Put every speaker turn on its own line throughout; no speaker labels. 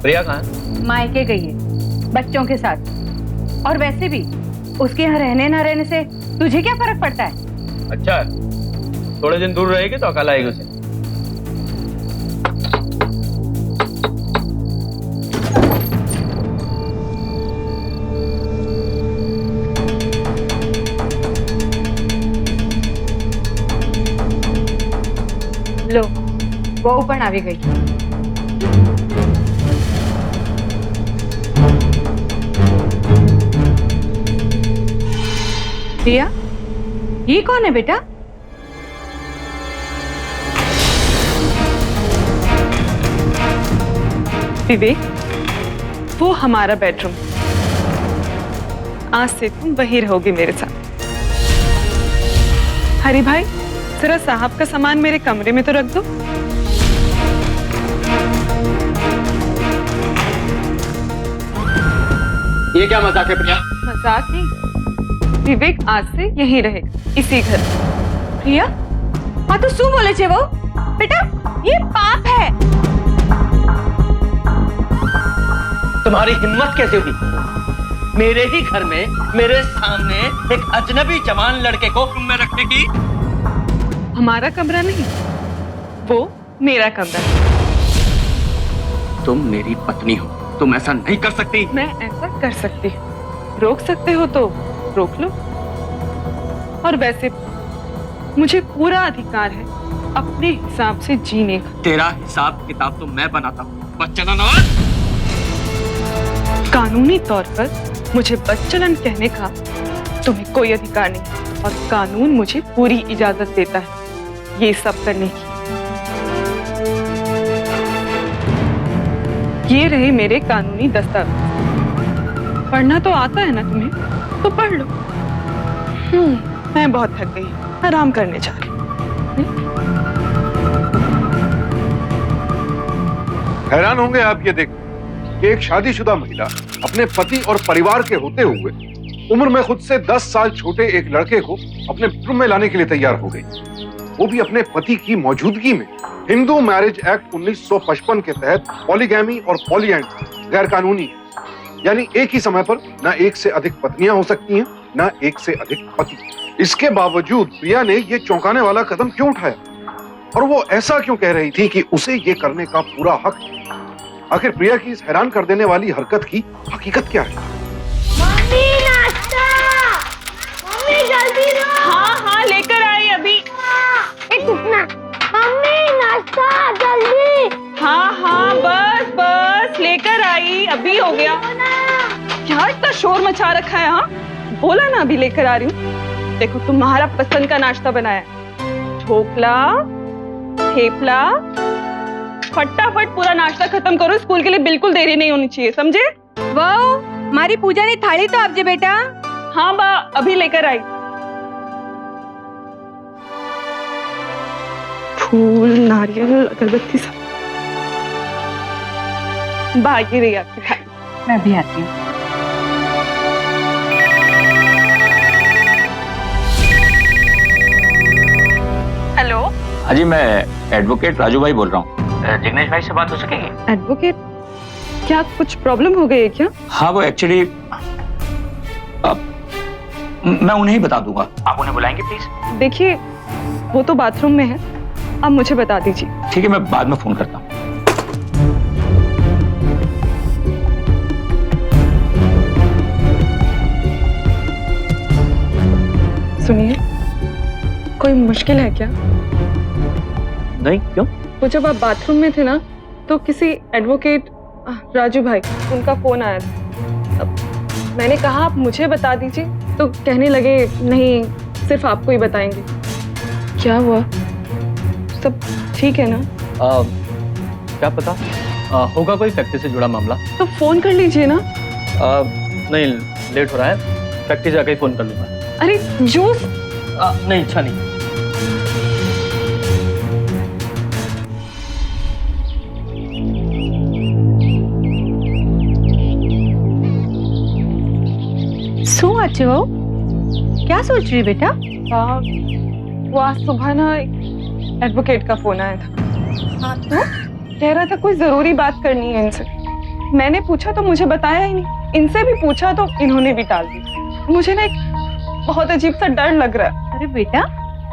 प्रिया कहाँ है?
मायके गई है बच्चों के साथ। और वैसे भी उसके यहाँ रहने ना रहने से तुझे क्या फर्क पड़ता है?
अच्छा, थोड़े दिन दूर रहेगी तो अकल आएगी उसे।
लो, वो पण આવી ગઈ। प्रिया, ये कौन है बेटा?
विवेक, वो हमारा बेडरूम। आज से तुम वहीं रहोगे मेरे साथ। हरी भाई, जरा साहब का सामान मेरे कमरे में तो रख दो।
ये क्या मजाक है प्रिया?
मजाक नहीं, विवेक आज से यहीं रहेगा, इसी घर।
प्रिया, हाँ तो શું બોલે છે वो? बेटा, ये पाप है।
तुम्हारी हिम्मत कैसे हुई मेरे ही घर में मेरे सामने एक अजनबी जवान लड़के को रूम में रखने की?
हमारा कमरा नहीं, वो मेरा कमरा है।
तुम मेरी पत्नी हो, तुम ऐसा नहीं कर सकती।
मैं ऐसा कर सकती हूँ, रोक सकते हो तो रोक लो। और वैसे मुझे पूरा अधिकार है अपने हिसाब से जीने का।
तेरा हिसाब किताब तो मैं बनाता हूँ, बच्चन नवाज।
कानूनी तौर पर मुझे बच्चन कहने का तुम्हें कोई अधिकार नहीं, और कानून मुझे पूरी इजाजत देता है ये सब करने की। ये रहे मेरे कानूनी दस्तावेज। पढ़ना तो आता है ना तुम्हें, तो पढ़ लो। मैं बहुत थक गई, आराम करने जा रही हूँ।
हैरान होंगे आप ये देख कि एक शादीशुदा महिला अपने पति और परिवार के होते हुए उम्र में खुद से 10 साल छोटे एक लड़के को अपने बेडरूम में लाने के लिए तैयार हो गई, वो भी अपने पति की मौजूदगी में। हिंदू मैरिज एक्ट 1955 के तहत पॉलीगैमी और पॉलीएंड्री गैर कानूनी है, यानी एक ही समय पर ना एक से अधिक पत्नियां हो सकती हैं, ना एक से अधिक पति। इसके बावजूद प्रिया ने ये चौंकाने वाला कदम क्यों उठाया, और वो ऐसा क्यों कह रही थी कि उसे ये करने का पूरा हक है? आखिर प्रिया की इस हैरान कर देने वाली हरकत की हकीकत क्या है?
मम्मी नाश्ता! मम्मी जल्दी दो!
हाँ हाँ, लेकर आई अभी।
एक रुकना। मम्मी नाश्ता जल्दी!
हाँ हाँ, बस बस लेकर आई, अभी हो गया। क्या इतना शोर मचा रखा है? हाँ, बोला ना अभी लेकर आ रही हूँ। देखो, तुम्हारा पसंद का नाश्ता बनाया, ढोकला, थेपला। फटाफट पूरा नाश्ता खत्म करो, स्कूल के लिए बिल्कुल देरी नहीं होनी चाहिए, समझे?
वो मारी पूजा ने थाली तो आपजे बेटा।
हाँ बा, अभी लेकर आई। फूल, नारियल, अगरबत्ती सब। बा, ये रही आपकी थाली।
मैं भी आती हूँ।
हेलो,
हाँ जी, मैं एडवोकेट राजू भाई बोल रहा हूँ। जिग्नेश भाई से बात हो सकेगी?
एडवोकेट, क्या कुछ प्रॉब्लम हो गई है क्या?
हाँ, वो एक्चुअली मैं उन्हें ही बता दूंगा, आप उन्हें बुलाएंगे प्लीज?
देखिए, वो तो बाथरूम में है, आप मुझे बता दीजिए।
ठीक है, मैं बाद में फोन करता हूँ।
सुनिए, कोई मुश्किल है क्या?
नहीं, क्यों?
वो जब आप बाथरूम में थे ना, तो किसी एडवोकेट राजू भाई, उनका फोन आया था। अब मैंने कहा आप मुझे बता दीजिए, तो कहने लगे नहीं, सिर्फ आपको ही बताएंगे। क्या हुआ? सब ठीक है ना?
क्या पता, होगा कोई फैक्ट्री से जुड़ा मामला।
तो फोन कर लीजिए ना।
नहीं, लेट हो रहा है, फैक्ट्री जाके ही फोन कर लूंगा।
अरे जूस।
नहीं, अच्छा नहीं।
શું વાંચે हो? क्या सोच रही बेटा?
वो आज सुबह ना एडवोकेट का फोन आया था। हाँ, तो कह रहा था कोई जरूरी बात करनी है इनसे। मैंने पूछा तो मुझे बताया ही नहीं, इनसे भी पूछा तो इन्होंने भी टाल दी। मुझे ना एक बहुत अजीब सा डर लग रहा है।
अरे बेटा,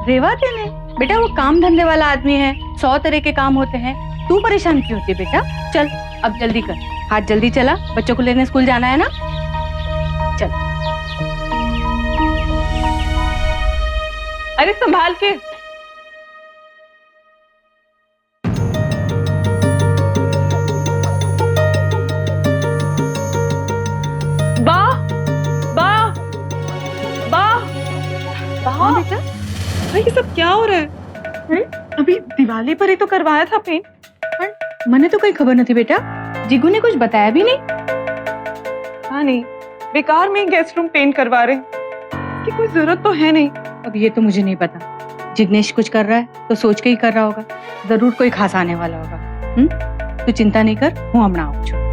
रेवा देने बेटा, वो काम धंधे वाला आदमी है, 100 तरह के काम होते हैं, तू परेशान क्यों होती है बेटा? चल अब जल्दी कर, हाथ जल्दी चला, बच्चों को लेने स्कूल जाना है ना। चल।
अरे संभाल के। बा बा बा
हाँ बेटा,
भाई ये सब क्या हो रहा है? अभी दिवाली पर ही तो करवाया था पेंट।
मैंने तो कोई खबर नहीं थी बेटा, जिगू ने कुछ बताया भी नहीं।
हाँ नहीं, बेकार में गेस्ट रूम पेंट करवा रहे हैं, इसकी कोई जरूरत तो है नहीं।
अब ये तो मुझे नहीं पता, जिग्नेश कुछ कर रहा है तो सोच के ही कर रहा होगा, जरूर कोई खास आने वाला होगा। तू चिंता नहीं कर, हूँ हमણાં આવું છું।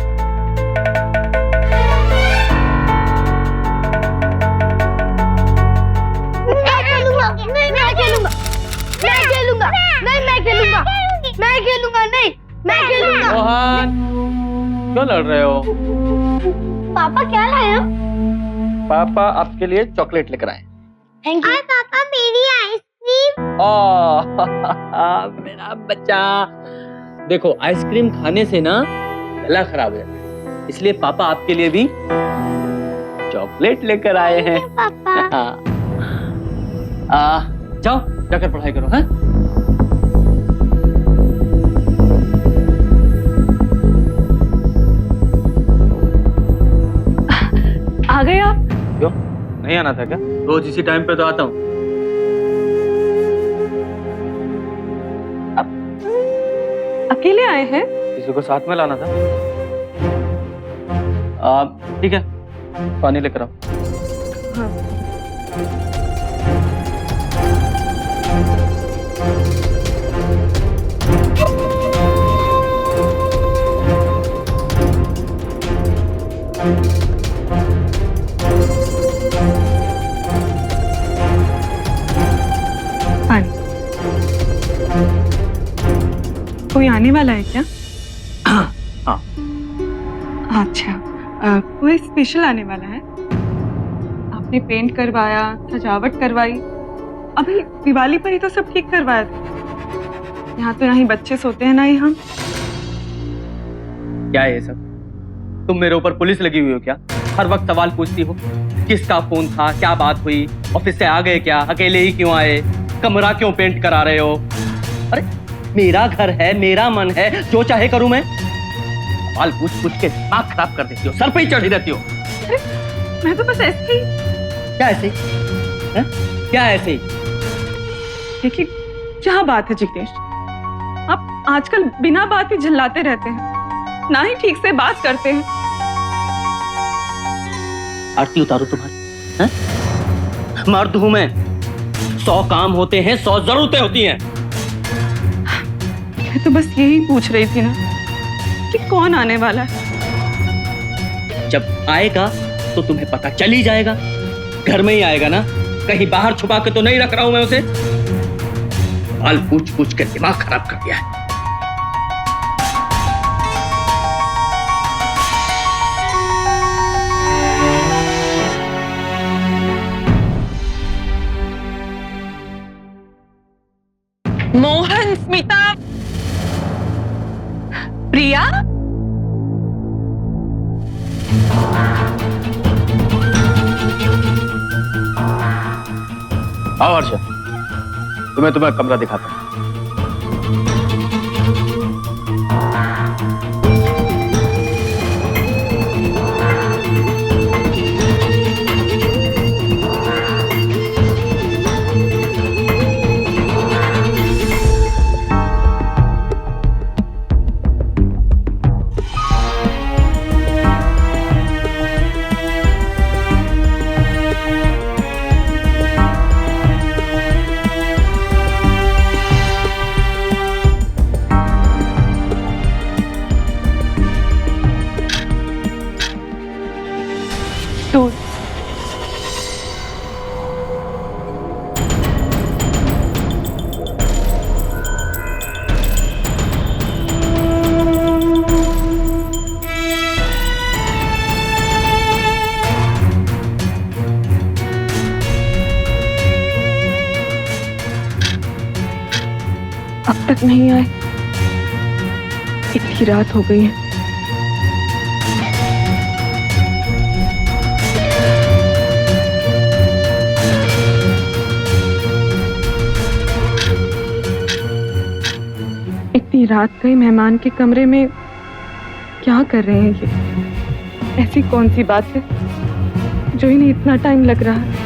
मैं खेलूंगा, मैं खेलूंगा, नहीं मैं खेलूंगा, मैं खेलूंगा, नहीं मैं खेलूंगा।
मोहन, क्यों लड़ रहे हो?
पापा क्या लाए हो?
पापा आपके लिए चॉकलेट लेकर आए।
Thank you. पापा मेरी आइसक्रीम।
ओह मेरा बच्चा, देखो आइसक्रीम खाने से ना गला खराब है, इसलिए पापा आपके लिए भी चॉकलेट लेकर आए हैं।
पापा
जाओ जाकर पढ़ाई करो। हैं?
आ गए आप?
क्यों नहीं आना था क्या? रोज इसी टाइम पे तो आता हूँ।
अकेले आए हैं?
किसी को साथ में लाना था। ठीक है, पानी लेकर आओ।
कोई आने वाला है क्या?
हाँ।
अच्छा, कोई स्पेशल आने वाला है? आपने पेंट करवाया, सजावट करवाई, अभी दिवाली पर ही तो सब ठीक करवाया था। यहाँ तो ना ही बच्चे सोते हैं ना ही हम।
क्या है ये सब? तुम मेरे ऊपर पुलिस लगी हुई हो क्या? हर वक्त सवाल पूछती हो, किसका फोन था, क्या बात हुई, ऑफिस से आ गए क्या, अकेले ही क्यों आए, कमरा क्यों पेंट करा रहे हो? अरे मेरा घर है, मेरा मन है, जो चाहे करूं मैं। सवाल पूछ पूछ के दिमाग खराब कर देती हो, सर पे ही चढ़ी रहती हो।
मैं तो बस ऐसे ही।
क्या ऐसे? हैं? क्या ऐसे?
देखिए क्या बात है जिग्नेश, आप आजकल बिना बात ही झल्लाते रहते हैं, ना ही ठीक से बात करते हैं।
आरती उतारो तुम्हारी, हैं? मर्द हूं मैं, 100 काम होते हैं, 100 जरूरतें होती हैं।
मैं तो बस यही पूछ रही थी ना कि कौन आने वाला है।
जब आएगा तो तुम्हें पता चल ही जाएगा। घर में ही आएगा ना, कहीं बाहर छुपा के तो नहीं रख रहा हूं मैं उसे। सवाल पूछ पूछ के दिमाग खराब कर दिया है।
मोहन, स्मिता, प्रिया,
आओ हर्षा, तुम्हें कमरा दिखाता हूं।
अब तक नहीं आए। इतनी रात हो गई है। इतनी रात गई, मेहमान के कमरे में क्या कर रहे हैं ये? ऐसी कौन सी बात है जो इन्हें इतना टाइम लग रहा है?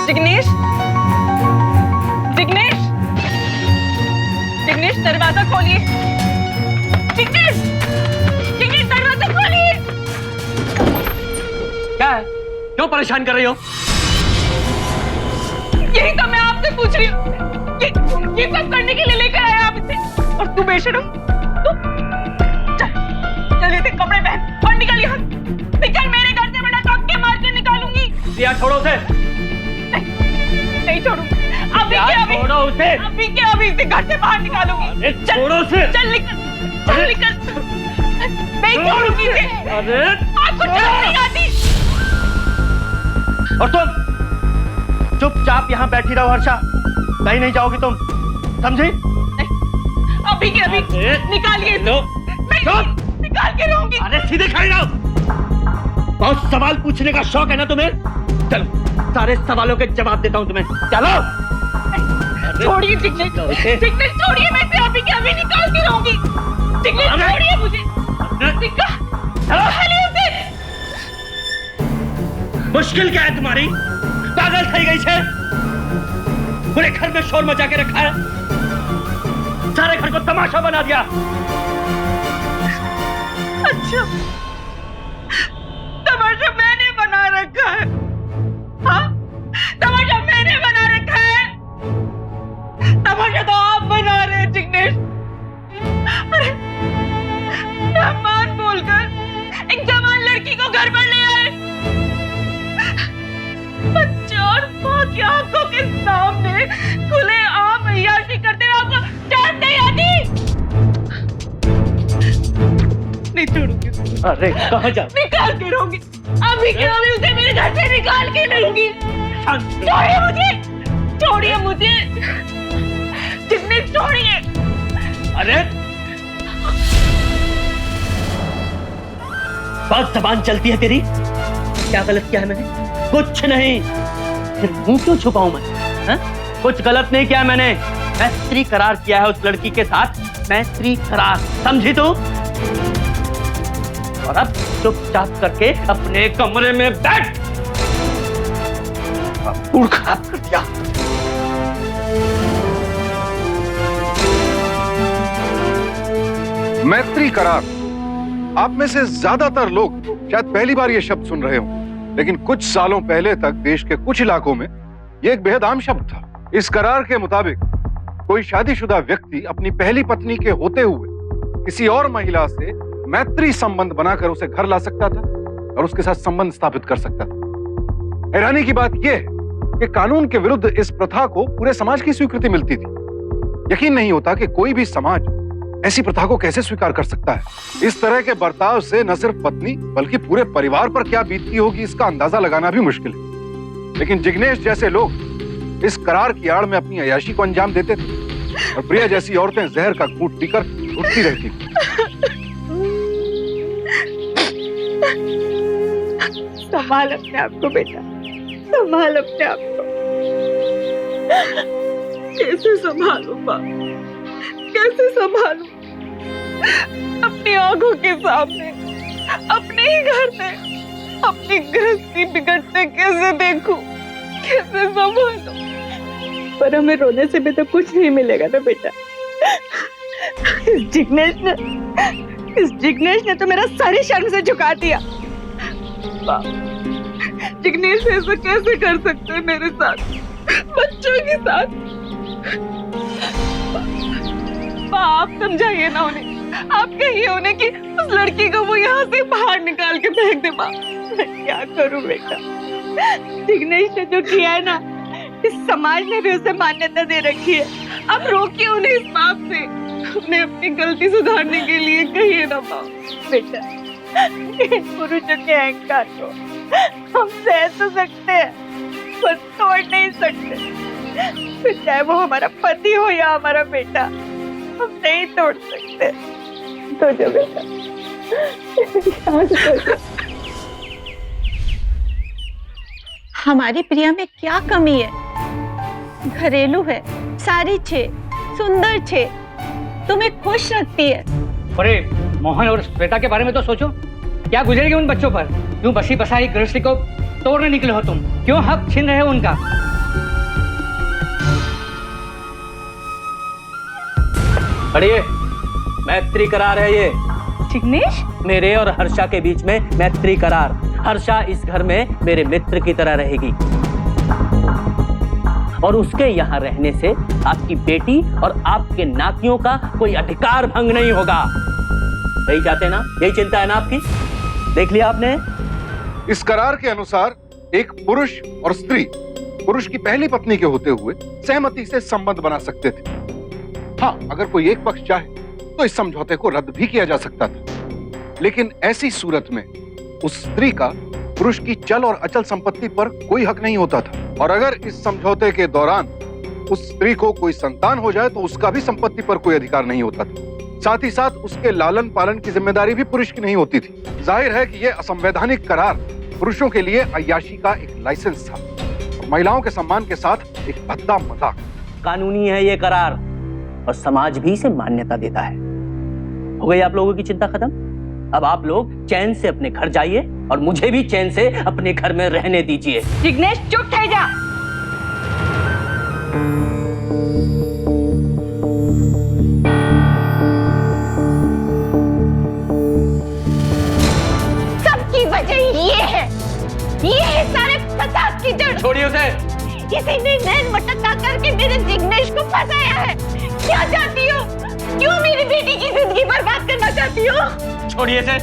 जिग्नेश, जिग्नेश, जिग्नेश दरवाजा खोलिए। जिग्नेश, जिग्नेश दरवाजा खोलिए।
क्या है? क्यों परेशान कर रही हो?
यही तो मैं आपसे पूछ रही हूँ। ये सब करने के लिए लेकर आया आप इसे, और तू बेशरम, तू चल ये कपड़े पहन और निकल यहाँ। निकल मेरे घर से, वरना धक्के मार के निकालूंगी।
दिया छोड़ो उसे।
नहीं छोड़ू। अभी के अभी
छोड़ो उसे।
अभी के अभी इसे घर से बाहर निकालूंगी।
छोड़ो उसे।
चल निकल, चल निकल। नहीं छोड़ूंगी इसे।
अरे
आपको चल नहीं आती।
और तुम चुपचाप यहाँ बैठी रहो हर्षा, कहीं नहीं जाओगी तुम, समझी?
अभी के अभी निकालिए इसे। नहीं, निकाल के रहूंगी।
अरे सीधे खड़ी रहो। बहुत सवाल पूछने का शौक है ना तुम्हें? चलो सारे सवालों के जवाब देता हूँ तुम्हें। चलो।
छोड़िए जिग्नेश, जिग्नेश छोड़िए, मैं इसे अभी के अभी निकाल के रहूंगी। जिग्नेश छोड़िए मुझे। निकालिए उसे।
मुश्किल क्या है तुम्हारी? पागल થઈ गई छे? पूरे घर में शोर मचा के रखा है, सारे घर को तमाशा बना दिया।
अच्छा, तमाशा मैंने बना रखा है? हाँ, तमाशा मैंने बना रखा है? तमाशा तो आप बना रहे हैं जिग्नेश। अरे मेहमान बोलकर एक जवान लड़की को घर पर ले आए, बच्चे और माँ की आंखों के सामने खुले आम अय्याशी करते हुए आपको शर्म नहीं आती? नहीं छोड़ूंगी।
अरे कहाँ जा?
निकाल के रहूंगी। अभी के अभी उसे मेरे घर से निकाल के रहूंगी। छोड़िए मुझे, छोड़िए मुझे। जिग्नेश छोड़िए।
अरे बहुत जबान चलती है तेरी। क्या गलत किया है मैंने? कुछ नहीं। फिर मुंह क्यों छुपाऊं मैं? हा? कुछ गलत नहीं किया मैंने। मैत्री करार किया है उस लड़की के साथ, मैत्री करार, समझी तू? और अब चुपचाप करके अपने कमरे में बैठ। मूड खराब कर दिया।
मैत्री करार। आप में से ज्यादातर लोग शायद पहली बार ये शब्द सुन रहे हो, लेकिन कुछ सालों पहले तक देश के कुछ इलाकों में ये एक बेहद आम शब्द था। इस करार के मुताबिक कोई शादीशुदा व्यक्ति अपनी पहली पत्नी के होते हुए किसी और महिला से मैत्री संबंध बनाकर उसे घर ला सकता था और उसके साथ संबंध स्थापित कर सकता था। हैरानी की बात यह है कि कानून के विरुद्ध इस प्रथा को पूरे समाज की स्वीकृति मिलती थी। यकीन नहीं होता कि कोई भी समाज ऐसी प्रथा को कैसे स्वीकार कर सकता है। इस तरह के बर्ताव से न सिर्फ पत्नी बल्कि पूरे परिवार पर क्या बीतती होगी इसका अंदाजा लगाना भी मुश्किल है। लेकिन जिग्नेश जैसे लोग इस करार की आड़ में अपनी अय्याशी को अंजाम देते थे और प्रिया जैसी औरतें जहर का घूंट पीकर उठती रहती थी।
संभाल अपने आप को बेटा, संभाल अपने आप को। कैसे संभालूं बाप, कैसे संभालूं? अपनी आंखों के सामने, अपने ही घर में अपनी गृहस्थी बिगड़ते कैसे देखूं, कैसे संभालूं? पर हमें रोने से भी तो कुछ नहीं मिलेगा ना बेटा। इस जिग्नेश ने तो मेरा सर ही शर्म से झुका दिया। जिग्नेश ऐसा कैसे कर सकते हैं मेरे साथ, बच्चों के साथ? आप समझाइए ना उन्हें, आप कहिए उन्हें कि उस लड़की को वो यहाँ से बाहर निकाल के फेंक दे। माँ मैं क्या करूं बेटा? जिग्नेश ने जो किया है ना, इस समाज ने भी उसे मान्यता दे रखी है। अब रोकिए उन्हें इस पाप से। उन्हें अपनी गलती सुधारने के लिए कहिए ना माँ। बेटा, इन पुरुषों के अहंकार को हम सह तो सकते हैं पर तोड़ नहीं सकते। फिर चाहे वो हमारा पति हो या हमारा बेटा, हम नहीं तोड़ सकते। तो जो बेटा
हमारी प्रिया में क्या कमी है? घरेलू है, सारी छे, सुंदर छे, तुम्हें खुश रखती है।
अरे मोहन और श्वेता के बारे में तो सोचो, क्या गुजरेगी उन बच्चों पर? क्यों बसी बसाई गृहस्थी को तोड़ने निकले हो तुम? क्यों हक छीन रहे हो उनका?
पढ़िए, मैत्री करार है ये।
जिग्नेश,
मेरे और हर्षा के बीच में मैत्री करार। हर्षा इस घर में मेरे मित्र की तरह रहेगी और उसके यहाँ रहने से आपकी बेटी और आपके नातियों का कोई अधिकार भंग नहीं होगा। यही चाहते ना? यही चिंता है ना आपकी? देख लिया आपने?
इस करार के अनुसार एक पुरुष और स्त्री पुरुष की पहली पत्नी के होते हुए सहमति से संबंध बना सकते थे। हाँ, अगर कोई एक पक्ष चाहे तो इस समझौते को रद्द भी किया जा सकता था, लेकिन ऐसी सूरत में उस स्त्री का पुरुष की चल और अचल संपत्ति पर कोई हक नहीं होता था। और अगर इस समझौते के दौरान उस स्त्री को कोई संतान हो जाए तो उसका भी संपत्ति पर कोई अधिकार नहीं होता था। साथ ही साथ उसके लालन पालन की जिम्मेदारी भी पुरुष की नहीं होती थी। जाहिर है कि यह असंवैधानिक करार पुरुषों के लिए अय्याशी का एक लाइसेंस था और महिलाओं के सम्मान के साथ एक भद्दा मजाक।
कानूनी है ये करार और समाज भी इसे मान्यता देता है। हो गई आप लोगों की चिंता खत्म? अब आप लोग चैन से अपने घर जाइए और मुझे भी चैन से अपने घर में रहने दीजिए।
जिग्नेश चुप ठहर जा।
सबकी वजह ये है सारे फसाद की जड़।
छोड़िए उसे।
किसी ने नैन मटक्का करके मेरे जिग्नेश को फंसाया है। क्या चाहती हो? क्यों मेरी बेटी की जिंदगी बर्बाद करना चाहती हो?
छोड़िए इसे।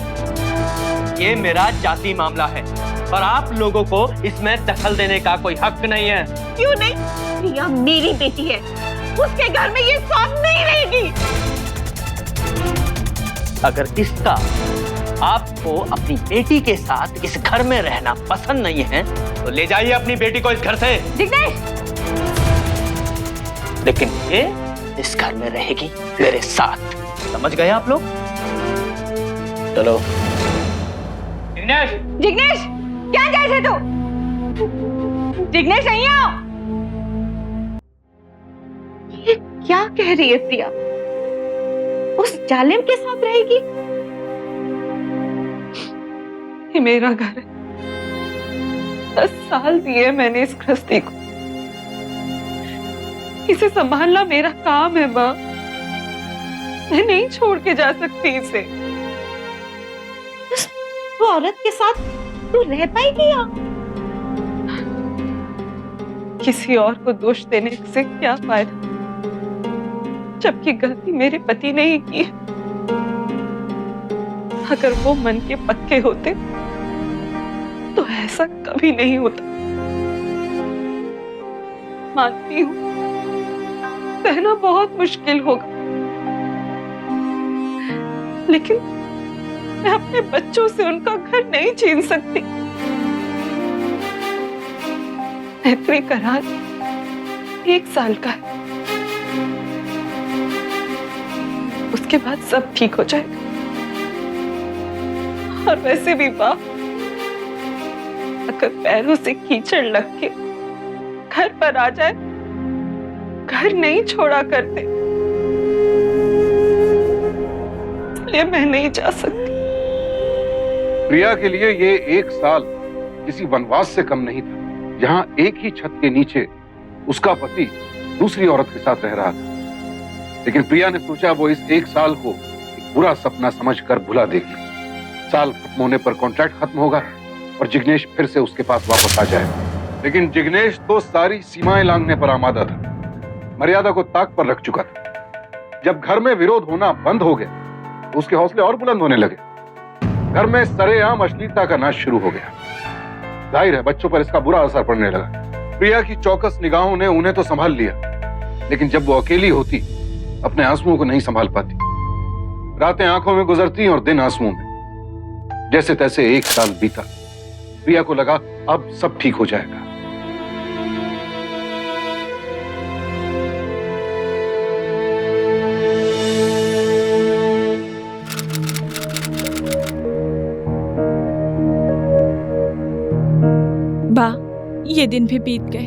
ये मेरा जाति मामला है और आप लोगों को इसमें दखल देने का कोई हक नहीं है।
क्यों नहीं? प्रिया मेरी बेटी है, उसके घर में ये शौक नहीं रहेगी।
अगर इसका आपको अपनी बेटी के साथ इस घर में रहना पसंद नहीं है तो ले जाइए अपनी बेटी को इस घर से।
जिग्नेश,
लेकिन ये इस घर में रहेगी मेरे साथ। समझ गए आप लोग? चलो।
जिग्नेश,
जिग्नेश, क्या जैसे तू? जिग्नेश नहीं आओ।
ये क्या कह रही है प्रिया? उस जालिम के साथ रहेगी?
ये मेरा घर है। 10 साल दिए मैंने इस गृहस्थी को। इसे संभालना मेरा काम है माँ। मैं नहीं छोड़ के जा सकती इसे।
वो औरत के साथ तू रह पाएगी या?
किसी और को दोष देने से क्या फायदा, जबकि गलती मेरे पति ने ही की। अगर वो मन के पक्के होते तो ऐसा कभी नहीं होता। मानती हूँ सहना बहुत मुश्किल होगा, लेकिन मैं अपने बच्चों से उनका घर नहीं छीन सकती। मैत्री करार 1 साल का है, उसके बाद सब ठीक हो जाएगा। और वैसे भी बाप, अगर पैरों से कीचड़ लग के घर पर आ जाए, घर नहीं छोड़ा करते, इसलिए मैं नहीं जा सकती।
प्रिया के लिए ये 1 साल किसी वनवास से कम नहीं था, जहां एक ही छत के नीचे उसका पति दूसरी औरत के साथ रह रहा था। लेकिन प्रिया ने सोचा वो इस 1 साल को एक बुरा सपना समझकर भुला देगी। साल खत्म होने पर कॉन्ट्रैक्ट खत्म होगा और जिग्नेश फिर से उसके पास वापस आ जाएगा। लेकिन जिग्नेश तो सारी सीमाएं लांघने पर आमादा था, मर्यादा को ताक पर रख चुका था। जब घर में विरोध होना बंद हो गया तो उसके हौसले और बुलंद होने लगे। घर में सरेआम अश्लीलता का नाच शुरू हो गया। जाहिर है बच्चों पर इसका बुरा असर पड़ने लगा। प्रिया की चौकस निगाहों ने उन्हें तो संभाल लिया, लेकिन जब वो अकेली होती अपने आंसुओं को नहीं संभाल पाती। रातें आंखों में गुजरती और दिन आंसुओं में। जैसे तैसे 1 साल बीता। प्रिया को लगा अब सब ठीक हो जाएगा।
बा, ये दिन भी बीत गए।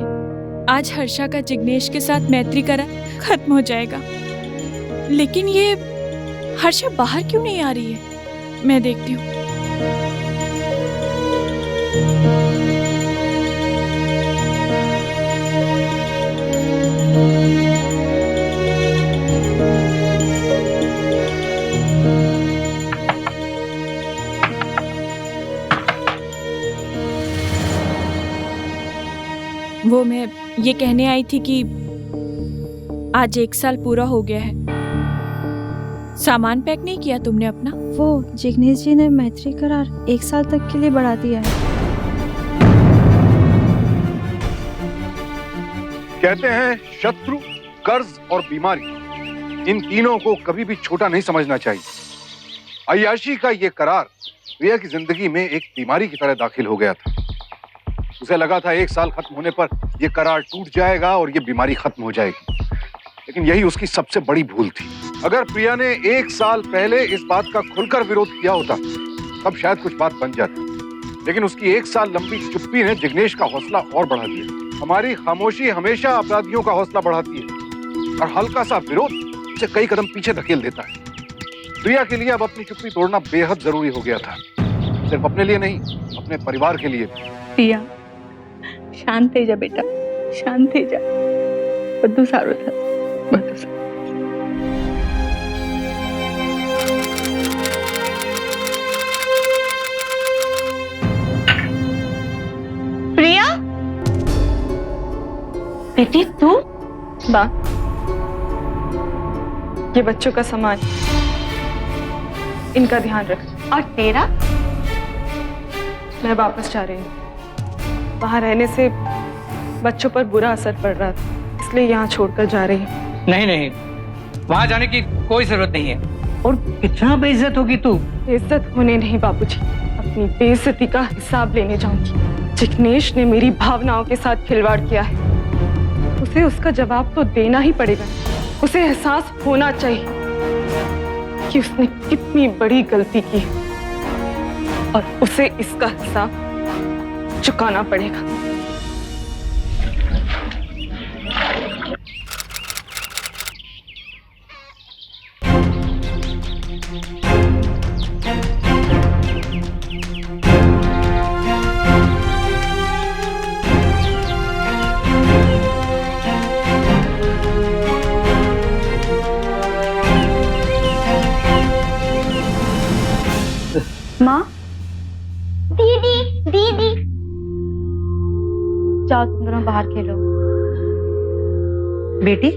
आज हर्षा का जिग्नेश के साथ मैत्री करा खत्म हो जाएगा। लेकिन ये हर्षा बाहर क्यों नहीं आ रही है? मैं देखती हूँ। वो मैं ये कहने आई थी कि आज 1 साल पूरा हो गया है। सामान पैक नहीं किया तुमने अपना?
वो जिग्नेश जी ने मैत्री करार 1 साल तक के लिए बढ़ा दिया है।
कहते हैं शत्रु, कर्ज और बीमारी, इन तीनों को कभी भी छोटा नहीं समझना चाहिए। अय्याशी का ये करार प्रिया की जिंदगी में एक बीमारी की तरह दाखिल हो गया था। उसे लगा था 1 साल खत्म होने पर यह करार टूट जाएगा और ये बीमारी खत्म हो जाएगी, लेकिन यही उसकी सबसे बड़ी भूल थी। अगर प्रिया ने 1 साल पहले इस बात का खुलकर विरोध किया होता तब शायद कुछ बात बन जाती, लेकिन उसकी 1 साल लंबी चुप्पी ने जिग्नेश का हौसला और बढ़ा दिया। हमारी खामोशी हमेशा अपराधियों का हौसला बढ़ाती है और हल्का सा विरोध उसे कई कदम पीछे धकेल देता है। प्रिया के लिए अब अपनी चुप्पी तोड़ना बेहद जरूरी हो गया था, सिर्फ अपने लिए नहीं, अपने परिवार के लिए भी।
प्रिया, शांत થઈ જા બેટા, શાંત થઈ જા, બધું સારું થશે, બધું સારું।
प्रिया, बेटी तू?
बा, ये बच्चों का सामान, इनका ध्यान रख।
और तेरा?
मैं वापस जा रही हूँ। वहाँ रहने से बच्चों पर बुरा असर पड़ रहा था, इसलिए यहाँ छोड़कर जा रही हूँ।
नहीं नहीं, वहाँ जाने की कोई जरूरत नहीं है। और कितना बेइज्जत होगी तू।
बेइज्जत होने नहीं बाबूजी, अपनी बेइज्जती का हिसाब लेने जाऊंगी। जिग्नेश ने मेरी भावनाओं के साथ खिलवाड़ किया है, उसे उसका जवाब तो देना ही पड़ेगा। उसे एहसास होना चाहिए कि उसने कितनी बड़ी गलती की है और उसे इसका हिसाब चुकाना पड़ेगा।
माँ,
दीदी दीदी
जाओ तुम दोनों बाहर खेलो।
बेटी,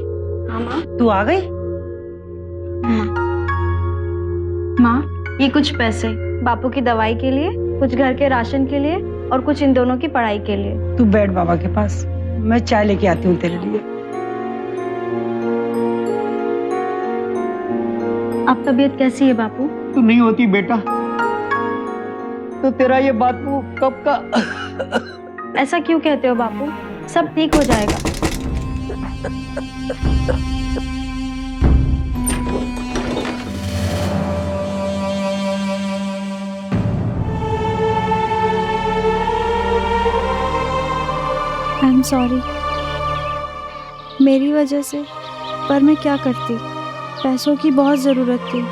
हाँ माँ।
तू आ गई?
माँ, ये कुछ पैसे बापू की दवाई के लिए, कुछ घर के राशन के लिए और कुछ इन दोनों की पढ़ाई के लिए।
तू बैठ बाबा के पास, मैं चाय लेके आती हूँ तेरे लिए।
अब तबीयत कैसी है बापू?
तू नहीं होती बेटा तो तेरा ये बात वो कब का।
ऐसा क्यों कहते हो बापू? सब ठीक हो जाएगा।
आई एम सॉरी, मेरी वजह से, पर मैं क्या करती, पैसों की बहुत ज़रूरत थी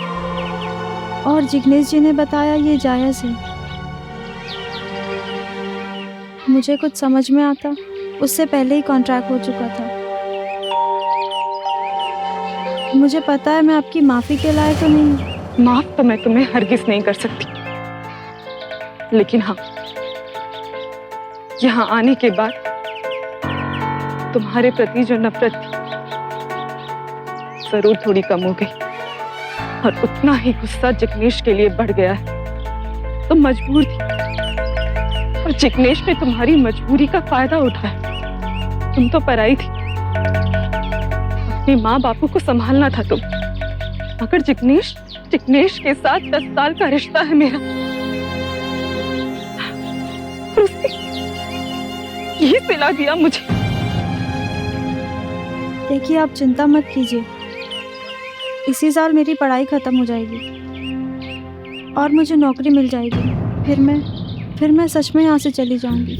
और जिग्नेश जी ने बताया ये जायज़ है। मुझे कुछ समझ में आता उससे पहले ही कॉन्ट्रैक्ट हो चुका था। मुझे पता है मैं आपकी माफ़ी के लायक तो नहीं।
माफ तो मैं तुम्हें हरगिज नहीं कर सकती, लेकिन हाँ, यहाँ आने के बाद तुम्हारे प्रति जो नफरत थी जरूर थोड़ी कम हो गई, और उतना ही गुस्सा जिग्नेश के लिए बढ़ गया है। तुम मजबूर थी और जिग्नेश ने तुम्हारी मजबूरी का फायदा उठाया। तुम तो पराई थी, अपनी माँ बापू को संभालना था तुम। मगर जिग्नेश के साथ 10 साल का रिश्ता है मेरा, और उसने ये सिला दिया मुझे।
देखिए, आप चिंता मत कीजिए, इसी साल मेरी पढ़ाई खत्म हो जाएगी और मुझे नौकरी मिल जाएगी। फिर मैं सच में यहाँ से चली जाऊंगी।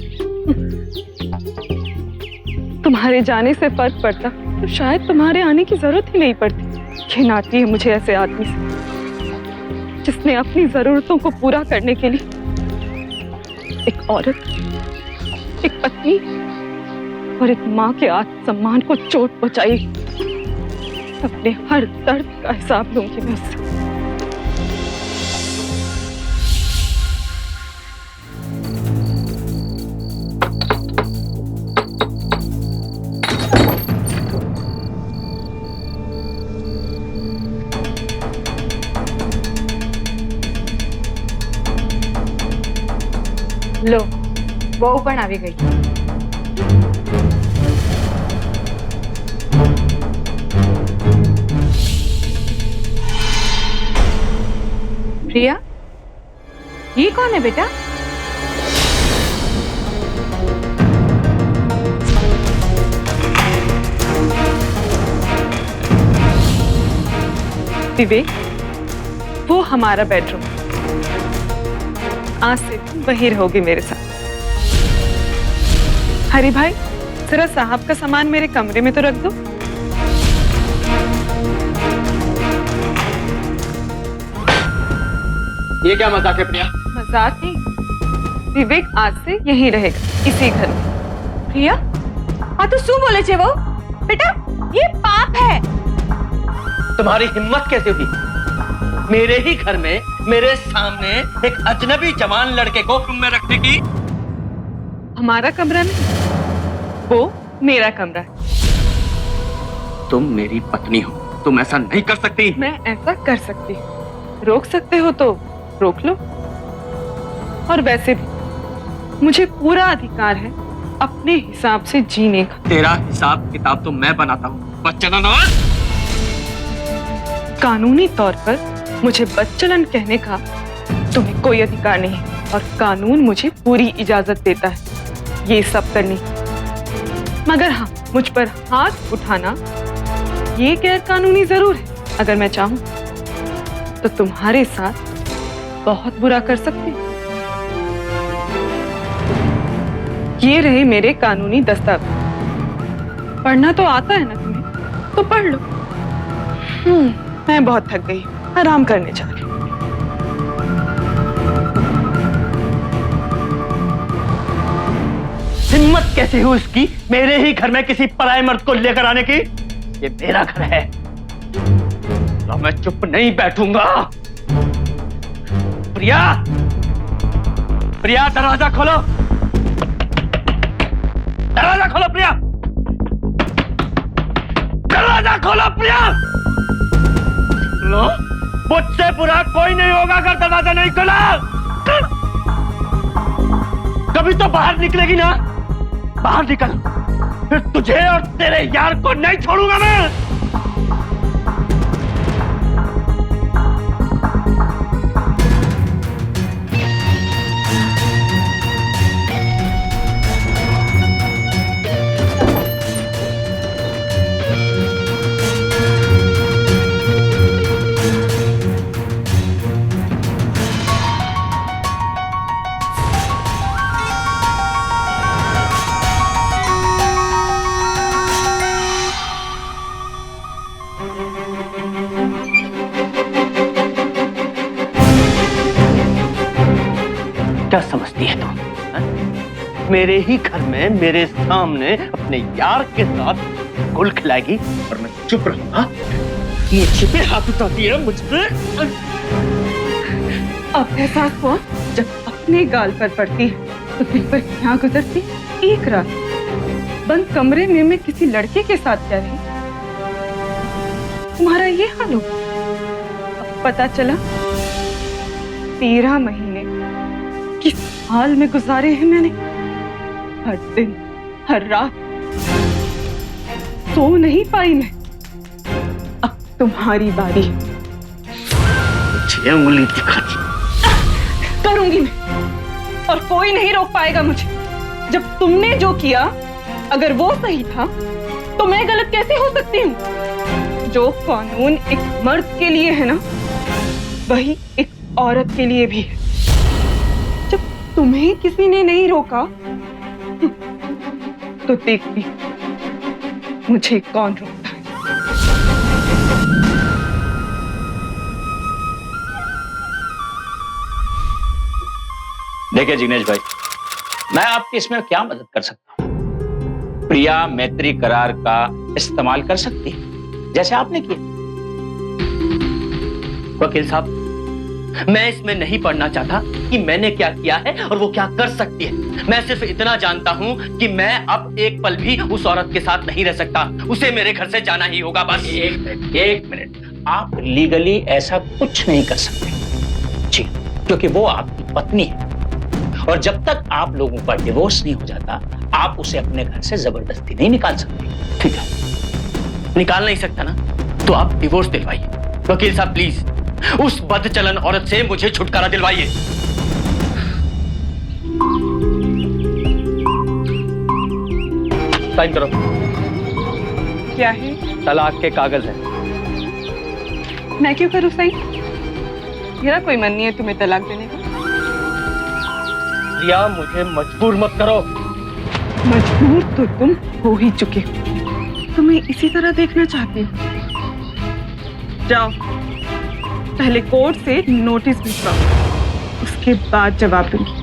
तुम्हारे जाने से फर्क पड़ता तो शायद तुम्हारे आने की जरूरत ही नहीं पड़ती। घिन आती है मुझे ऐसे आदमी से, जिसने अपनी जरूरतों को पूरा करने के लिए एक औरत, एक पत्नी और एक माँ के आत्मसम्मान को चोट पहुंचाई। अपने हर दर्द का हिसाब लूंगी मैं उससे।
लो, બહુ પણ આવી ગઈ। प्रिया, ये कौन है बेटा?
विवेक, वो हमारा बेडरूम। आज से तुम वहीं रहोगे मेरे साथ। हरी भाई, जरा साहब का सामान मेरे कमरे में तो रख दो।
ये क्या मजाक है प्रिया?
मजाक नहीं, विवेक आज से यहीं रहेगा, इसी घर में।
प्रिया, हाँ तो શું બોલે છે वो? बेटा, ये पाप है।
तुम्हारी हिम्मत कैसे हुई मेरे ही घर में, मेरे सामने एक अजनबी जवान लड़के को रूम में रखने की?
हमारा कमरा नहीं, वो मेरा कमरा है।
तुम मेरी पत्नी हो, तुम ऐसा नहीं कर सकती।
मैं ऐसा कर सकती हूँ, रोक सकते हो तो रोक लो। और वैसे भी मुझे पूरा अधिकार है अपने हिसाब से जीने का।
तेरा हिसाब किताब तो मैं बनाता हूँ, बच्चन नवाज।
कानूनी तौर पर मुझे बच्चलन कहने का तुम्हें कोई अधिकार नहीं, और कानून मुझे पूरी इजाजत देता है ये सब करने की। मगर हाँ, मुझ पर हाथ उठाना ये गैर कानूनी जरूर है। अगर मैं चाहूं तो तुम्हारे साथ बहुत बुरा कर सकती हूँ। ये रहे मेरे कानूनी दस्तावेज। पढ़ना तो आता है ना तुम्हें, तो पढ़ लो। मैं बहुत थक गई, आराम करने जा रही हूँ।
हिम्मत कैसे हुई उसकी मेरे ही घर में किसी पराये मर्द को लेकर आने की? ये मेरा घर है, तो मैं चुप नहीं बैठूंगा। प्रिया, प्रिया, दरवाजा खोलो, दरवाजा खोलो प्रिया, दरवाजा खोलो प्रिया। लो, मुझसे बुरा कोई नहीं होगा अगर दरवाजा नहीं खोला। कभी तो बाहर निकलेगी ना, बाहर निकल, फिर तुझे और तेरे यार को नहीं छोड़ूंगा मैं। क्या समझती है तुम? मेरे ही घर में मेरे सामने अपने यार के साथ गुल खिलाएगी और मैं चुप रहूंगा? ये छिपे हाथ उठाती है मुझ पे।
अब एहसास हुआ जब अपने गाल पर पड़ती है तो दिल पर क्या गुजरती। एक रात बंद कमरे में मैं किसी लड़के के साथ क्या रही, तुम्हारा ये हाल हो। अब पता चला 13 महीने किस हाल में गुजारे हैं मैंने। हर दिन, हर रात सो नहीं पाई मैं। अब तुम्हारी बारी।
मुझे उंगली दिखाती
करूंगी मैं, और कोई नहीं रोक पाएगा मुझे। जब तुमने जो किया अगर वो सही था तो मैं गलत कैसे हो सकती हूँ? जो कानून एक मर्द के लिए है ना, वही एक औरत के लिए भी है। जब तुम्हें किसी ने नहीं रोका तो देखती मुझे कौन रोकता है।
देखिए जिग्नेश भाई, मैं आपकी इसमें क्या मदद कर सकता हूं? प्रिया मैत्री करार का इस्तेमाल कर सकती है जैसे आपने किया।
वकील साहब, मैं इसमें नहीं पढ़ना चाहता कि मैंने क्या किया है और वो क्या कर सकती है। मैं सिर्फ इतना जानता हूं कि मैं अब एक पल भी उस औरत के साथ नहीं रह सकता। उसे मेरे घर से जाना ही होगा बस।
एक मिनट, आप लीगली ऐसा कुछ नहीं कर सकते जी, क्योंकि वो आपकी पत्नी है और जब तक आप लोगों का डिवोर्स नहीं हो जाता आप उसे अपने घर से जबरदस्ती नहीं निकाल सकते।
ठीक है, निकाल नहीं सकता ना, तो आप डिवोर्स दिलवाइए। वकील साहब प्लीज उस बदचलन औरत से मुझे छुटकारा दिलवाइए। साइन करो।
क्या है?
तलाक के कागज हैं।
मैं क्यों करूं सही? मेरा कोई मन नहीं है तुम्हें तलाक देने का।
प्रिया, मुझे मजबूर मत करो।
मजबूर तो तुम हो ही चुके हो। तुम्हें इसी तरह देखना चाहती हूँ। जाओ, पहले कोर्ट से नोटिस भिजवाओ, उसके बाद जवाब दूंगी।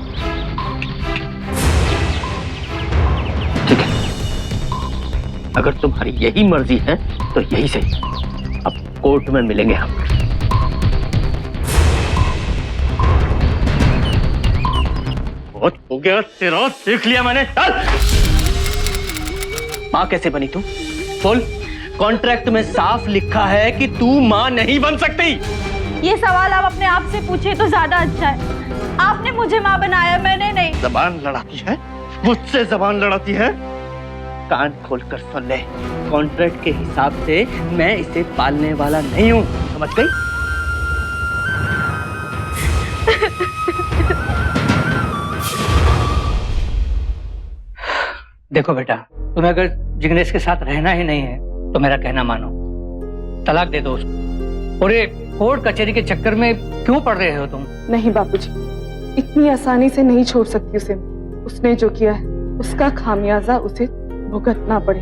ठीक है, अगर तुम्हारी यही मर्जी है तो यही सही। अब कोर्ट में मिलेंगे हम। बहुत हो गया तेरा, देख लिया मैंने। चल। माँ कैसे बनी तू? बोल। कॉन्ट्रैक्ट में साफ लिखा है कि तू माँ नहीं बन सकती।
ये सवाल आप अपने आप से पूछिए तो ज्यादा अच्छा है। आपने मुझे माँ बनाया, मैंने नहीं।
जबान लड़ाती है, मुझसे जबान लड़ाती है। कान खोलकर सुन ले, कॉन्ट्रैक्ट के हिसाब से मैं इसे पालने वाला नहीं हूँ, समझ गई?
देखो बेटा, तुम्हें अगर जिग्नेश के साथ रहना ही नहीं है तो मेरा कहना मानो, तलाक दे दो उसको। और ये कोर्ट कचहरी के चक्कर में क्यों पड़ रहे हो तुम?
नहीं बापूजी, इतनी आसानी से नहीं छोड़ सकती उसे। उसने जो किया है उसका खामियाजा उसे भुगतना पड़े।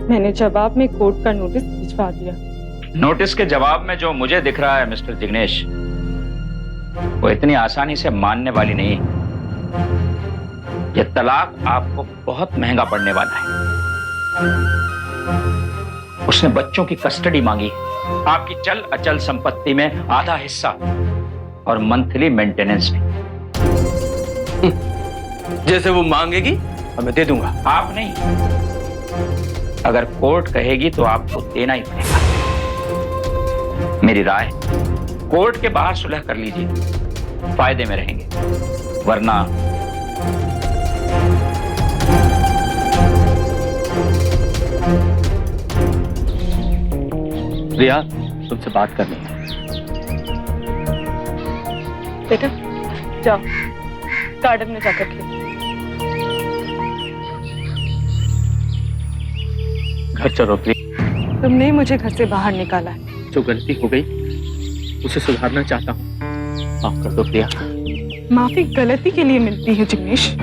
मैंने जवाब में कोर्ट का नोटिस भिजवा दिया।
नोटिस के जवाब में जो मुझे दिख रहा है मिस्टर जिग्नेश, वो इतनी आसानी से मानने वाली नहीं है। यह तलाक आपको बहुत महंगा पड़ने वाला है। उसने बच्चों की कस्टडी मांगी, आपकी चल अचल संपत्ति में आधा हिस्सा और मंथली मेंटेनेंस भी।
जैसे वो मांगेगी और मैं दे दूंगा।
आप नहीं, अगर कोर्ट कहेगी तो आपको देना ही पड़ेगा। मेरी राय, कोर्ट के बाहर सुलह कर लीजिए, फायदे में रहेंगे, वरना
प्रिया, तुमसे बात करनी है।
बेटा जाओ, गार्डन में जाकर खेलो।
घर चलो प्रिया।
तुमने ही मुझे घर से बाहर निकाला है।
जो गलती हो गई उसे सुधारना चाहता हूँ, माफ कर दो प्रिया।
माफी गलती के लिए मिलती है जिग्नेश,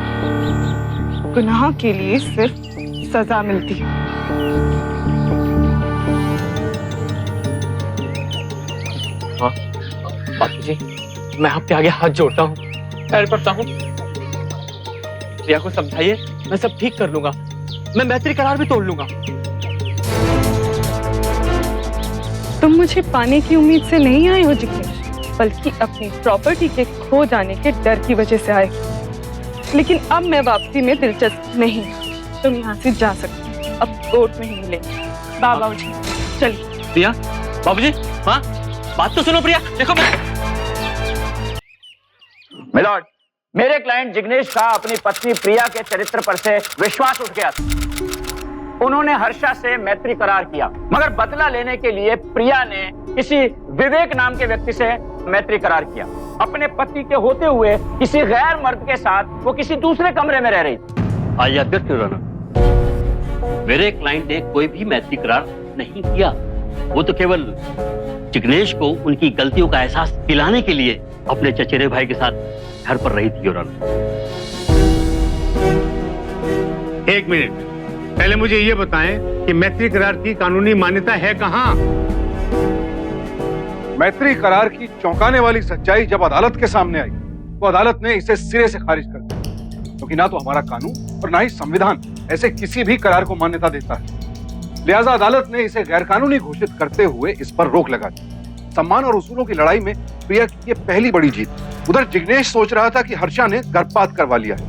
गुनाह के लिए सिर्फ सजा मिलती है।
हाँ बापूजी, मैं आपके आगे हाथ जोड़ता हूँ, पैर पड़ता हूँ। प्रिया को समझाइए, मैं सब ठीक कर लूंगा। मैं मैत्री करार भी तोड़ लूंगा।
तुम मुझे पाने की उम्मीद से नहीं आए हो जिग्नेश, बल्कि अपनी प्रॉपर्टी के खो जाने के डर की वजह से आए। लेकिन अब मैं वापसी में दिलचस्प नहीं, तुम यहाँ से जा सकते, अब कोर्ट में ही मिलेंगे। बाबूजी चलिए।
प्रिया, बाबूजी, हाँ बात तो सुनो प्रिया। देखो
मेरे क्लाइंट जिग्नेश का अपनी पत्नी प्रिया के चरित्र पर से विश्वास उठ गया था। उन्होंने हर्षा से मैत्री करार किया, मगर बदला लेने के लिए प्रिया ने किसी विवेक नाम के व्यक्ति से मैत्री करार किया। अपने पति के होते हुए किसी गैर मर्द के साथ वो किसी दूसरे कमरे में रह रही थी।
आया मेरे क्लाइंट ने कोई भी मैत्री करार नहीं किया। वो तो केवल जिग्नेश को उनकी गलतियों का एहसास दिलाने के लिए अपने चचेरे भाई के साथ घर पर रही थी। Your honour.
एक मिनट, पहले मुझे ये बताएं कि मैत्री करार की कानूनी मान्यता है कहां?
मैत्री करार की चौंकाने वाली सच्चाई जब अदालत के सामने आई तो अदालत ने इसे सिरे से खारिज कर दिया, क्योंकि ना तो हमारा कानून और ना ही संविधान ऐसे किसी भी करार को मान्यता देता है। लिहाजा अदालत ने इसे गैरकानूनी घोषित करते हुए इस पर रोक लगा दी। सम्मान और उसूलों की लड़ाई में प्रिया की ये पहली बड़ी जीत। उधर जिग्नेश सोच रहा था कि हर्षा ने गर्भपात करवा लिया है,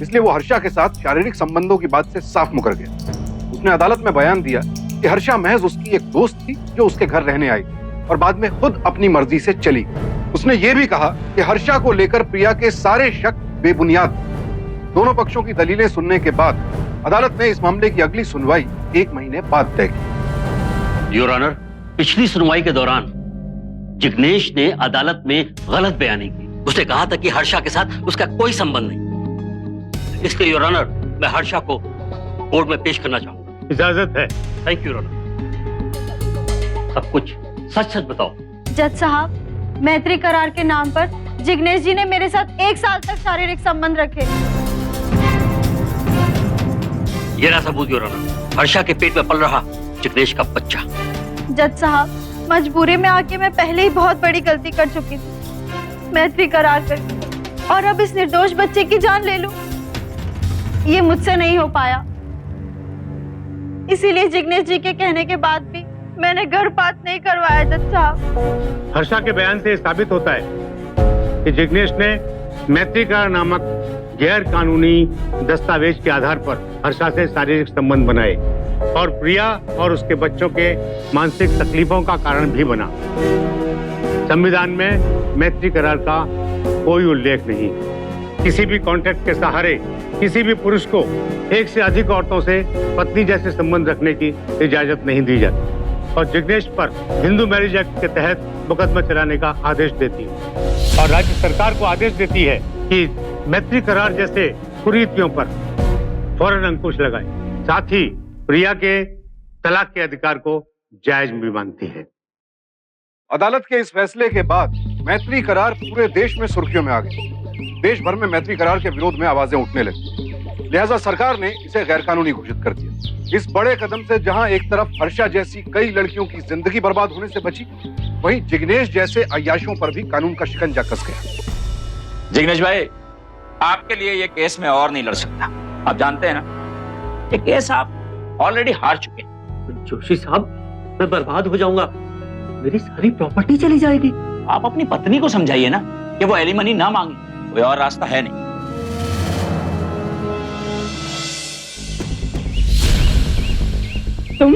इसलिए वो हर्षा के साथ शारीरिक संबंधों की बात से साफ मुकर गया। उसने अदालत में बयान दिया कि हर्षा महज उसकी एक दोस्त थी जो उसके घर रहने आई और बाद में खुद अपनी मर्जी से चली। उसने ये भी कहा कि हर्षा को लेकर प्रिया के सारे शक बेबुनियाद। दोनों पक्षों की दलीलें सुनने के बाद अदालत ने इस मामले की अगली सुनवाई 1 महीने बाद तय की।
योर ऑनर, पिछली सुनवाई के दौरान जिग्नेश ने अदालत में गलत बयानी की। उसने कहा था कि हर्षा के साथ उसका कोई संबंध नहीं। इसलिए योर ऑनर, मैं हर्षा को कोर्ट में पेश करना चाहूंगा।
इजाजत है।
Thank you your honour. सब कुछ सच सच बताओ।
जज साहब, मैत्री करार के नाम पर जिग्नेश जी ने मेरे साथ 1 साल तक शारीरिक संबंध रखे।
ये रहा सबूत योर ऑनर, हर्षा के पेट में पल रहा जिग्नेश का बच्चा।
जज साहब, मजबूरी में आके मैं पहले ही बहुत बड़ी गलती कर चुकी थी, मैत्री करार करके, और अब इस निर्दोष बच्चे की जान ले लूं, ये मुझसे नहीं हो पाया। इसीलिए जिग्नेश जी के कहने के बाद भी मैंने गर्भपात नहीं करवाया। जज साहब,
हर्षा के बयान से साबित होता है कि जिग्नेश ने मैत्री करार नामक गैर कानूनी दस्तावेज के आधार पर हर्षा से शारीरिक संबंध बनाए और प्रिया और उसके बच्चों के मानसिक तकलीफों का कारण भी बना। संविधान में मैत्री करार का कोई उल्लेख नहीं। किसी भी कॉन्ट्रैक्ट के सहारे किसी भी पुरुष को एक से अधिक औरतों से पत्नी जैसे संबंध रखने की इजाजत नहीं दी जाती और जिग्नेश पर हिंदू मैरिज एक्ट के तहत मुकदमा चलाने का आदेश देती है और राज्य सरकार को आदेश देती है कि मैत्री करार जैसे कुरीतियों पर फौरन अंकुश लगाए। साथ ही प्रिया के तलाक के अधिकार को जायज भी मानती है।
अदालत के इस फैसले के बाद मैत्री करार पूरे देश में सुर्खियों में आ गए। देश भर में मैत्री करार के विरोध में आवाजें उठने लगी। लिहाजा सरकार ने इसे गैरकानूनी घोषित कर दिया। इस बड़े कदम से जहां एक तरफ हर्षा जैसी कई लड़कियों की जिंदगी बर्बाद होने से बची, वहीं जिग्नेश जैसे अय्याशों पर भी कानून का शिकंजा कस गया।
जिग्नेश भाई, आपके लिए ये केस में और नहीं लड़ सकता। आप जानते हैं ना, ये केस आप ऑलरेडी हार चुके हैं।
जोशी साहब, मैं बर्बाद हो जाऊंगा, मेरी सारी प्रॉपर्टी चली जाएगी।
आप अपनी पत्नी को समझाइए ना कि वो एलिमनी ना मांगे, कोई और रास्ता है नहीं।
तुम?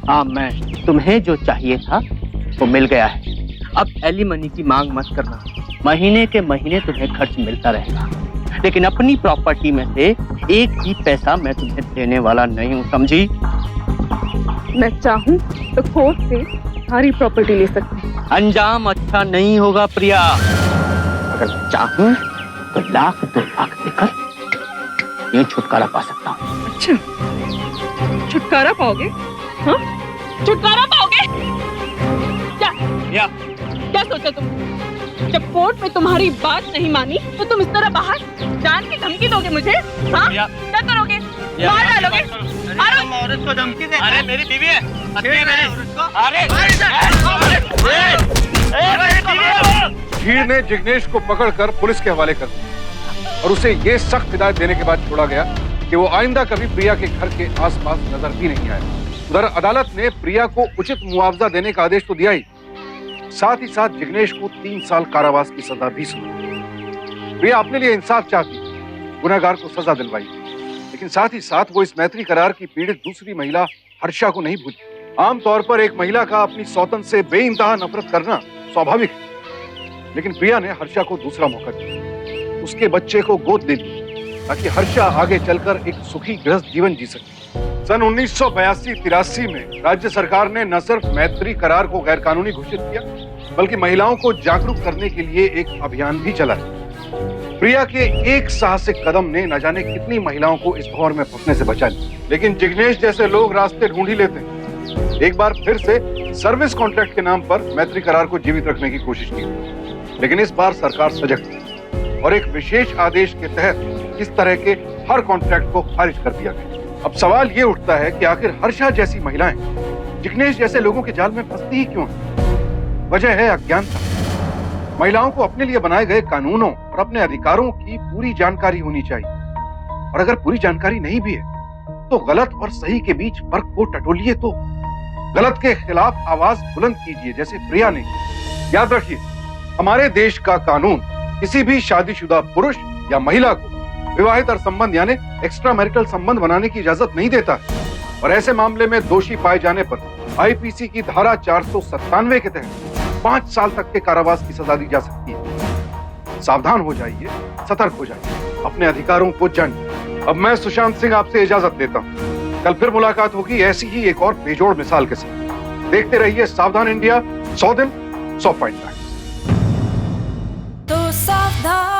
हाँ, मैं। तुम्हें जो चाहिए था वो मिल गया है। अब एलिमनी की मांग मत करना। महीने के महीने तुम्हें खर्च मिलता रहेगा, लेकिन अपनी प्रॉपर्टी में से एक भी पैसा मैं तुम्हें देने वाला नहीं हूँ, समझी?
मैं चाहूँ तो कोर्ट से सारी प्रॉपर्टी ले सकती हूँ।
अंजाम अच्छा नहीं होगा प्रिया। अगर चाहूँ तो 1 लाख 2 लाख देकर ये छुटकारा पा सकता हूँ।
अच्छा, छुटकारा पाओगे? हाँ, छुटकारा पाओगे? क्या सोचा तुम? जब कोर्ट में तुम्हारी बात नहीं मानी तो तुम इस तरह बाहर जान की धमकी दोगे मुझे? हाँ? क्या करोगे? मार डालोगे?
औरत को धमकी दे? अरे मेरी बीवी है।
भीड़ ने जिग्नेश को पकड़कर पुलिस के हवाले कर दिया और उसे ये सख्त हिदायत देने के बाद छोड़ा गया कि वो आइंदा कभी प्रिया के घर के आसपास नजर भी नहीं आया। उधर अदालत ने प्रिया को उचित मुआवजा देने का आदेश तो दिया ही, साथ ही साथ जिग्नेश को 3 साल कारावास की सजा भी सुनाई। प्रिया अपने लिए इंसाफ चाहती, गुनहगार को सजा दिलवाई, लेकिन साथ ही साथ वो इस मैत्री करार की पीड़ित दूसरी महिला हर्षा को नहीं भूली। आमतौर पर एक महिला का अपनी सौतन से बेइंतहा नफरत करना स्वाभाविक है, लेकिन प्रिया ने हर्षा को दूसरा मौका दिया। उसके बच्चे को गोद ले ली ताकि हर्षा आगे चलकर एक सुखी गृहस्थ जीवन जी सके। सन 1982-83 में राज्य सरकार ने न सिर्फ मैत्री करार को गैरकानूनी घोषित किया, बल्कि महिलाओं को जागरूक करने के लिए एक अभियान भी चलाया। प्रिया के एक साहसिक कदम ने न जाने कितनी महिलाओं को इस भंवर में फंसने से बचा लिया। लेकिन जिग्नेश जैसे लोग रास्ते ढूंढ ही लेते हैं। एक बार फिर से सर्विस कॉन्ट्रैक्ट के नाम पर मैत्री करार को जीवित रखने की कोशिश की, लेकिन इस बार सरकार सजग थी और एक विशेष आदेश के तहत इस तरह के हर कॉन्ट्रैक्ट को खारिज कर दिया गया। अब सवाल ये उठता है कि आखिर हर्षा जैसी महिलाएं जिग्नेश जैसे लोगों के जाल में फंसती ही क्यों हैं? वजह है अज्ञानता। महिलाओं को अपने लिए बनाए गए कानूनों और अपने अधिकारों की पूरी जानकारी होनी चाहिए, और अगर पूरी जानकारी नहीं भी है तो गलत और सही के बीच फर्क को टटोलिए, तो गलत के खिलाफ आवाज बुलंद कीजिए जैसे प्रिया ने। याद रखिए, हमारे देश का कानून किसी भी शादीशुदा पुरुष या महिला को विवाहित संबंध यानी एक्स्ट्रा मैरिटल संबंध बनाने की इजाजत नहीं देता है, और ऐसे मामले में दोषी पाए जाने पर आईपीसी की धारा 497 के तहत 5 साल तक के कारावास की सजा दी जा सकती है। सावधान हो जाइए, सतर्क हो जाइए, अपने अधिकारों को जानिए। अब मैं सुशांत सिंह आपसे इजाजत लेता हूँ। कल फिर मुलाकात होगी ऐसी ही एक और बेजोड़ मिसाल के साथ। देखते रहिए सावधान इंडिया, 100 दिन 100 पॉइंट।
तो सावधान